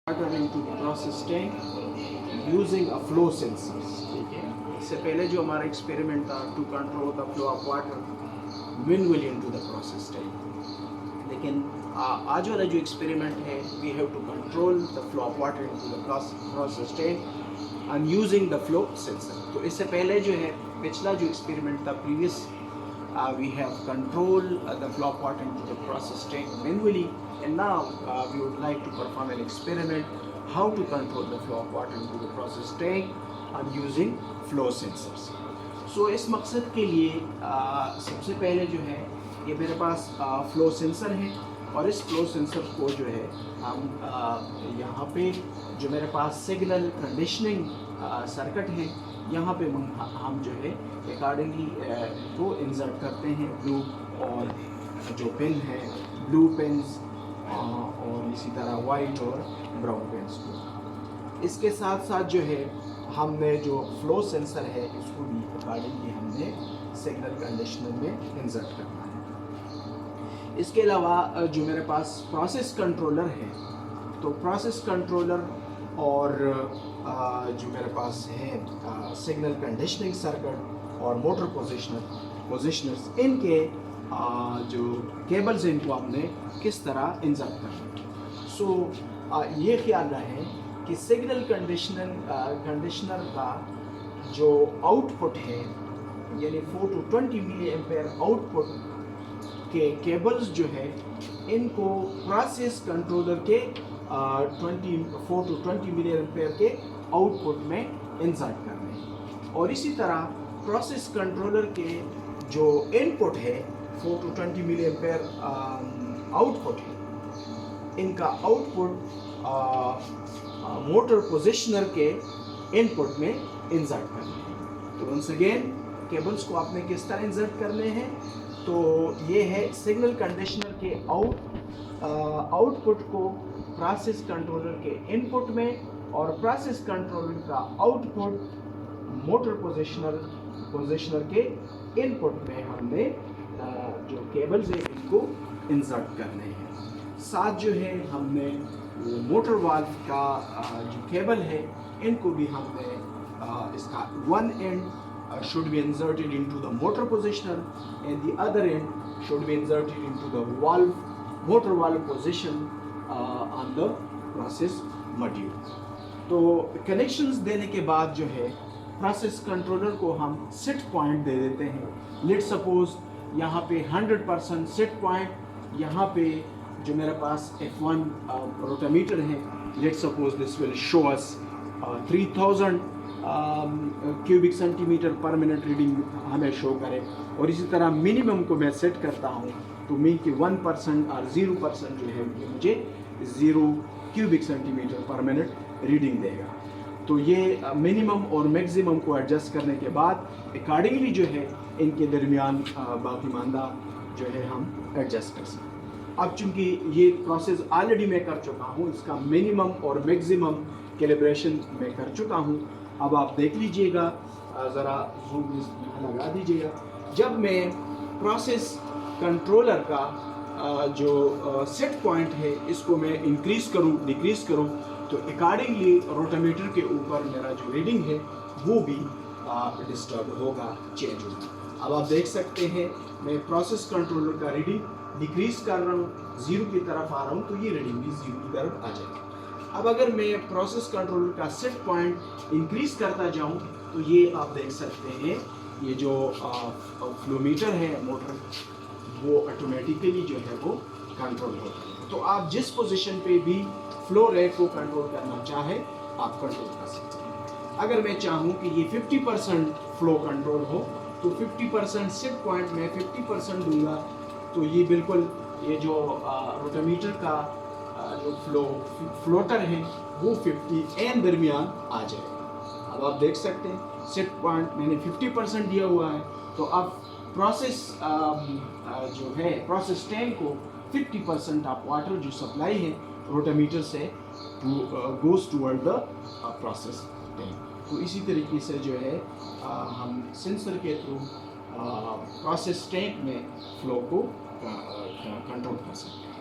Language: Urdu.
water into the process tank using a flow sensors. ٹھیک ہے، اس سے پہلے جو ہمارا ایکسپیریمنٹ تھا to control the flow of water manually into the process tank. لیکن آج والا جو ایکسپیریمنٹ ہے we have to control the flow of water into the process tank and using the flow sensor. تو اس سے پہلے جو ہے پچھلا جو ایکسپیریمنٹ تھا previous we have controlled the flow of water into the process tank manually, and now we would like to perform an experiment how to control the flow of water into the process tank and using flow sensors. So اس مقصد کے لیے سب سے پہلے جو ہے یہ میرے پاس فلو سینسر ہے، اور اس فلو سینسر کو جو ہے ہم یہاں پہ جو میرے پاس سگنل کنڈیشننگ سرکٹ ہے یہاں پہ ہم جو ہے اکارڈنگلی کو انسرٹ کرتے ہیں بلو اور جو پن ہے بلو پنس اور اسی طرح وائٹ اور براؤن پنس کو. اس کے ساتھ ساتھ جو ہے ہم نے جو فلو سینسر ہے اس کو بھی اکارڈنگلی ہم نے سگنل کنڈیشنر میں انسرٹ کرنا ہے. اس کے علاوہ جو میرے پاس پروسیس کنٹرولر ہے تو پروسیس کنٹرولر اور جو میرے پاس ہے سگنل کنڈیشننگ سرکٹ اور موٹر پوزیشنرز ان کے جو کیبلز ان کو آپ نے کس طرح انسرٹ کرنا. سو یہ خیال رہے کہ سگنل کنڈیشنر کا جو آؤٹ پٹ ہے یعنی 4 to 20 ملی ایمپیئر آؤٹ پٹ کے کیبلز جو ہے ان کو پروسیس کنٹرولر کے 4 to 20 ملی ایمپیئر کے آؤٹ پٹ میں انسرٹ کرنے ہیں. اور اسی طرح پروسیس کنٹرولر کے جو ان پٹ ہے 4 to 20 ملی ایمپیئر آؤٹ پٹ ہے ان کا آؤٹ پٹ موٹر پوزیشنر کے ان پٹ میں انسرٹ کرنے ہیں. تو ونس اگین کیبلز کو آپ نے کس طرح انسرٹ کرنے ہیں تو یہ ہے سگنل کنڈیشنر کے آؤٹ پٹ کو پروسیس کنٹرولر کے ان پٹ میں اور پروسیس کنٹرولر کا آؤٹ پٹ موٹر پوزیشنر کے ان پٹ میں ہم نے جو کیبلز ہیں ان کو انسرٹ کرنے ہیں. ساتھ جو ہے ہم نے موٹر والو کا جو کیبل ہے ان کو بھی ہم نے اس کا one end should be inserted into the motor positioner and the other end should be inserted into the motor valve position on the process module. تو کنیکشنز دینے کے بعد جو ہے پروسیس کنٹرولر کو ہم سیٹ پوائنٹ دے دیتے ہیں. لیٹ سپوز یہاں پہ 100% سیٹ پوائنٹ یہاں پہ جو میرے پاس F1 روٹامیٹر ہے let suppose this will show as 3000 cubic centimetre per minute reading ہمیں شو کرے, اور اسی طرح منیمم کو میں سیٹ کرتا ہوں تو مین کہ 1% اور 0% جو ہے یہ مجھے 0 cubic centimetre per minute reading دے گا. تو یہ منیمم اور میکسیمم کو ایڈجسٹ کرنے کے بعد اکارڈنگلی جو ہے ان کے درمیان باقی ماندہ جو ہے ہم ایڈجسٹ کر سکتے ہیں. اب چونکہ یہ پروسیس آلریڈی میں کر چکا ہوں, اس کا منیمم اور میکسیمم کیلیبریشن میں کر چکا ہوں. اب آپ دیکھ لیجئے گا, ذرا زوم لگا دیجئے گا. جب میں پروسیس کنٹرولر کا جو سیٹ پوائنٹ ہے اس کو میں انکریز کروں ڈیکریز کروں تو اکارڈنگلی روٹامیٹر کے اوپر میرا جو ریڈنگ ہے وہ بھی ڈسٹرب ہوگا, چینج ہوگا. اب آپ دیکھ سکتے ہیں میں پروسیس کنٹرولر کا ریڈنگ ڈیکریز کر رہا ہوں, 0 کی طرف آ رہا ہوں تو یہ ریڈنگ بھی 0 کی طرف آ جائے گا. اب اگر میں پروسیس کنٹرولر کا سیٹ پوائنٹ انکریز کرتا جاؤں تو یہ آپ دیکھ سکتے ہیں یہ جو فلو میٹر ہے موٹر وہ آٹومیٹیکلی جو ہے وہ کنٹرول ہوتا ہے. تو آپ جس پوزیشن پہ بھی فلو ریٹ کو کنٹرول کرنا چاہیں آپ کنٹرول کر سکتے ہیں. اگر میں چاہوں کہ یہ 50% فلو کنٹرول ہو تو 50% سیٹ پوائنٹ میں 50% دوں گا تو یہ بالکل یہ جو روٹامیٹر کا جو فلوٹر ہے وہ 50 این درمیان آ جائے گا. اب آپ دیکھ سکتے ہیں سیٹ پوائنٹ میں نے 50% دیا ہوا ہے تو اب پروسیس جو ہے پروسیس ٹینک کو 50% آف واٹر جو سپلائی ہے روٹامیٹر سے goes toward the process tank. تو اسی طریقے سے جو ہے ہم سینسر کے تھرو پروسیس ٹینک میں فلو کو کنٹرول کر سکتے ہیں.